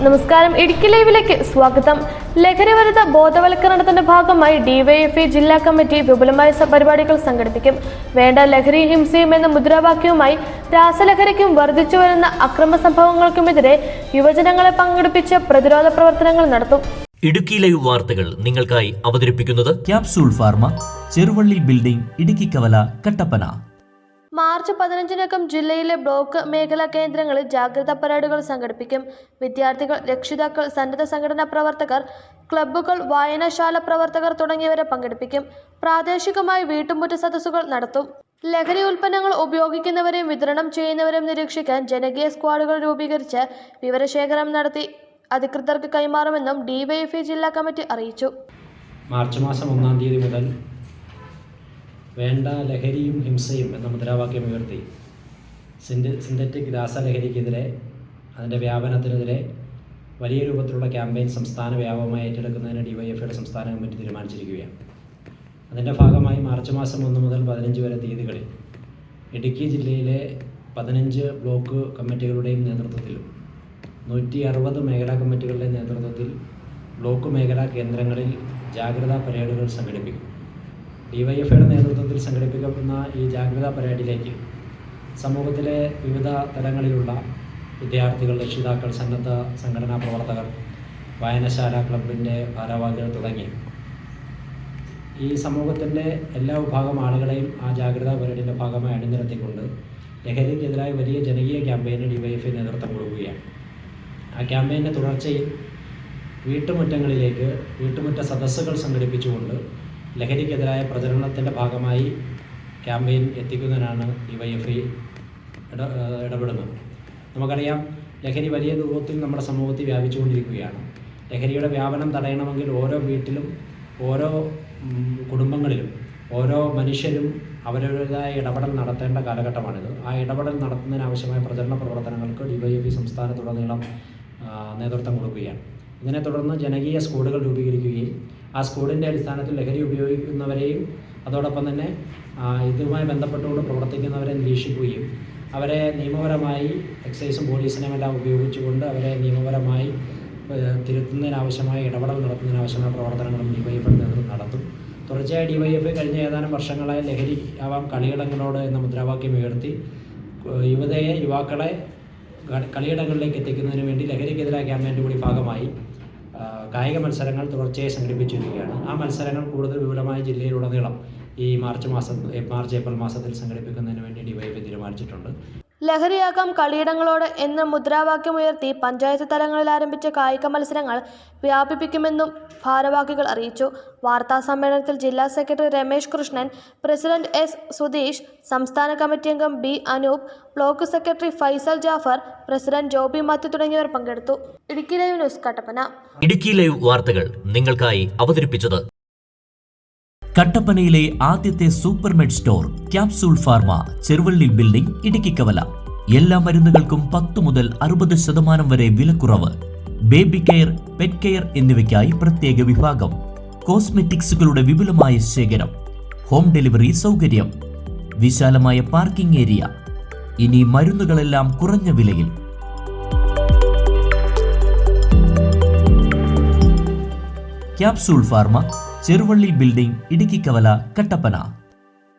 നമസ്കാരം, ഇടുക്കി ലൈവിലേക്ക് സ്വാഗതം. ലഹരിവിരുദ്ധ ബോധവൽക്കരണത്തിന്റെ ഭാഗമായി ഡിവൈഎഫ്ഐ ജില്ലാ കമ്മിറ്റി വിപുലമായ പരിപാടികൾ സംഘടിപ്പിക്കും. വേണ്ട ലഹരി ഹിംസയും എന്ന മുദ്രാവാക്യവുമായി രാസലഹരിക്കും വർദ്ധിച്ചു വരുന്ന അക്രമ സംഭവങ്ങൾക്കുമെതിരെ യുവജനങ്ങളെ പങ്കെടുപ്പിച്ച് പ്രതിരോധ പ്രവർത്തനങ്ങൾ നടത്തും. ഇടുക്കി ലൈവ് വാർത്തകൾ നിങ്ങൾക്കായി അവതരിപ്പിക്കുന്നത് capsule pharma, Cheruvally building, Idukki കവല, കട്ടപ്പന. മാർച്ച് 15-നകം ജില്ലയിലെ ബ്ലോക്ക് മേഖലാ കേന്ദ്രങ്ങളിൽ ജാഗ്രതാ പരേഡുകൾ സംഘടിപ്പിക്കും. വിദ്യാർത്ഥികൾ, രക്ഷിതാക്കൾ, സന്നദ്ധ സംഘടനാ പ്രവർത്തകർ, ക്ലബ്ബുകൾ, വായനശാല പ്രവർത്തകർ തുടങ്ങിയവരെ പങ്കെടുപ്പിക്കും. പ്രാദേശികമായി വീട്ടുമുറ്റ സദസ്സുകൾ നടത്തും. ലഹരി ഉൽപ്പന്നങ്ങൾ ഉപയോഗിക്കുന്നവരെയും വിതരണം ചെയ്യുന്നവരെയും നിരീക്ഷിക്കാൻ ജനകീയ സ്ക്വാഡുകൾ രൂപീകരിച്ച് വിവരശേഖരണം നടത്തി അധികൃതർക്ക് കൈമാറുമെന്നും ഡിവൈഎഫ്ഐ ജില്ലാ കമ്മിറ്റി അറിയിച്ചു. മാർച്ച് മാസം 1-ാം തീയതി മുതൽ വേണ്ട ലഹരിയും ഹിംസയും എന്ന മുദ്രാവാക്യം ഉയർത്തി സിന്തറ്റിക് രാസലഹരിക്കെതിരെ, അതിൻ്റെ വ്യാപനത്തിനെതിരെ വലിയ രൂപത്തിലുള്ള ക്യാമ്പയിൻ സംസ്ഥാന വ്യാപകമായി ഏറ്റെടുക്കുന്നതിന് ഡിവൈഎഫ്ഐയുടെ സംസ്ഥാന കമ്മിറ്റി തീരുമാനിച്ചിരിക്കുകയാണ്. അതിൻ്റെ ഭാഗമായി മാർച്ച് മാസം 1 മുതൽ 15 വരെ തീയതികളിൽ ഇടുക്കി ജില്ലയിലെ 15 ബ്ലോക്ക് കമ്മിറ്റികളുടെയും നേതൃത്വത്തിലും 160 മേഖലാ കമ്മിറ്റികളുടെ നേതൃത്വത്തിൽ ബ്ലോക്ക് മേഖലാ കേന്ദ്രങ്ങളിൽ ജാഗ്രതാ പരേഡുകൾ സംഘടിപ്പിക്കും. ഡിവൈഎഫ്ഐയുടെ നേതൃത്വത്തിൽ സംഘടിപ്പിക്കുന്ന ഈ ജാഗ്രതാ പരേഡിലേക്ക് സമൂഹത്തിലെ വിവിധ തലങ്ങളിലുള്ള വിദ്യാർത്ഥികൾ, രക്ഷിതാക്കൾ, സന്നദ്ധ സംഘടനാ പ്രവർത്തകർ, വായനശാല ക്ലബിൻ്റെ ഭാരവാഹികൾ തുടങ്ങി ഈ സമൂഹത്തിൻ്റെ എല്ലാ വിഭാഗം ആളുകളെയും ആ ജാഗ്രതാ പരേഡിൻ്റെ ഭാഗമായി അണിനിരത്തിക്കൊണ്ട് ലഹരിക്കെതിരായി വലിയ ജനകീയ ക്യാമ്പയിന് ഡിവൈഎഫ്ഐ നേതൃത്വം കൊടുക്കുകയാണ്. ആ ക്യാമ്പയിൻ്റെ തുടർച്ചയിൽ വീട്ടുമുറ്റ സദസ്സുകൾ സംഘടിപ്പിച്ചുകൊണ്ട് ലഹരിക്കെതിരായ പ്രചരണത്തിൻ്റെ ഭാഗമായി ക്യാമ്പയിൻ എത്തിക്കുന്നതിനാണ് ഡിവൈഎഫ്ഐ ഇടപെടുന്നത്. നമുക്കറിയാം, ലഹരി വലിയ രൂപത്തിൽ നമ്മുടെ സമൂഹത്തിൽ വ്യാപിച്ചുകൊണ്ടിരിക്കുകയാണ്. ലഹരിയുടെ വ്യാപനം തടയണമെങ്കിൽ ഓരോ വീട്ടിലും, ഓരോ കുടുംബങ്ങളിലും, ഓരോ മനുഷ്യരും അവരവരുടേതായ ഇടപെടൽ നടത്തേണ്ട കാലഘട്ടമാണിത്. ആ ഇടപെടൽ നടത്തുന്നതിനാവശ്യമായ പ്രചരണ പ്രവർത്തനങ്ങൾക്ക് ഡിവൈഎഫ്ഐ സംസ്ഥാനത്തുടനീളം നേതൃത്വം കൊടുക്കുകയാണ്. ഇതിനെ തുടർന്ന് ജനകീയ സ്ക്വാഡുകൾ രൂപീകരിക്കുകയും ആ സ്ക്വാഡിൻ്റെ അടിസ്ഥാനത്തിൽ ലഹരി ഉപയോഗിക്കുന്നവരെയും അതോടൊപ്പം തന്നെ ഇതുമായി ബന്ധപ്പെട്ടുകൊണ്ട് പ്രവർത്തിക്കുന്നവരെ നിരീക്ഷിക്കുകയും അവരെ നിയമപരമായി എക്സൈസും പോലീസിനെയും എല്ലാം ഉപയോഗിച്ചുകൊണ്ട് അവരെ നിയമപരമായി തിരുത്തുന്നതിനാവശ്യമായ ഇടപെടൽ നടത്തുന്നതിനാവശ്യമായ പ്രവർത്തനങ്ങളും ഡിവൈഎഫ്ഐ നേതൃത്വം നടത്തും. തുടർച്ചയായി ഡിവൈഎഫ്ഐ കഴിഞ്ഞ ഏതാനും വർഷങ്ങളായി ലഹരി ആവാം കളിയിടങ്ങളോട് എന്ന മുദ്രാവാക്യം ഉയർത്തി യുവാക്കളെ കളിയിടങ്ങളിലേക്ക് എത്തിക്കുന്നതിന് വേണ്ടി ലഹരിക്കെതിരായ ക്യാമ്പയിൻ്റെ കൂടി ഭാഗമായി കായിക മത്സരങ്ങൾ തുടർച്ചയായി സംഘടിപ്പിച്ചിരിക്കുകയാണ്. ആ മത്സരങ്ങൾ കൂടുതൽ വിപുലമായി ജില്ലയിലുടനീളം ഈ മാർച്ച് ഏപ്രിൽ മാസത്തിൽ സംഘടിപ്പിക്കുന്നതിന് വേണ്ടി ഡിവൈഎഫ്ഐ തീരുമാനിച്ചിട്ടുണ്ട്. ലഹരിയാകാം കളിയിടങ്ങളോട് എന്ന മുദ്രാവാക്യമുയർത്തി പഞ്ചായത്ത് തലങ്ങളിൽ ആരംഭിച്ച കായിക മത്സരങ്ങൾ വ്യാപിപ്പിക്കുമെന്നും ഭാരവാഹികൾ അറിയിച്ചു. വാർത്താ സമ്മേളനത്തിൽ ജില്ലാ secretary Ramesh Krishnan, president S Sudheesh, സംസ്ഥാന കമ്മിറ്റി അംഗം B Anoop, block secretary Faisal Jafar, president Joby Mathew തുടങ്ങിയവർ പങ്കെടുത്തു. Idukki live news, Kattappana. Idukki live വാർത്തകൾ നിങ്ങൾക്കായി അവതരിപ്പിച്ചത് കട്ടപ്പനയിലെ ആദ്യത്തെ supermed store capsule pharma, Cheruvally building, Idukki കവല. എല്ലാ മരുന്നുകൾക്കും 10 മുതൽ 60% വരെ വിലക്കുറവ്. ബേബി കെയർ, പെറ്റ് കെയർ എന്നിവയ്ക്കായി പ്രത്യേക വിഭാഗം. കോസ്മെറ്റിക്സുകളുടെ വിപുലമായ ശേഖരം. ഹോം ഡെലിവറി സൗകര്യം. വിശാലമായ പാർക്കിംഗ് ഏരിയ. ഇനി മരുന്നുകളെല്ലാം കുറഞ്ഞ വിലയിൽ. Capsule pharma, Cheruvally building, Idukki കവല, കട്ടപ്പന.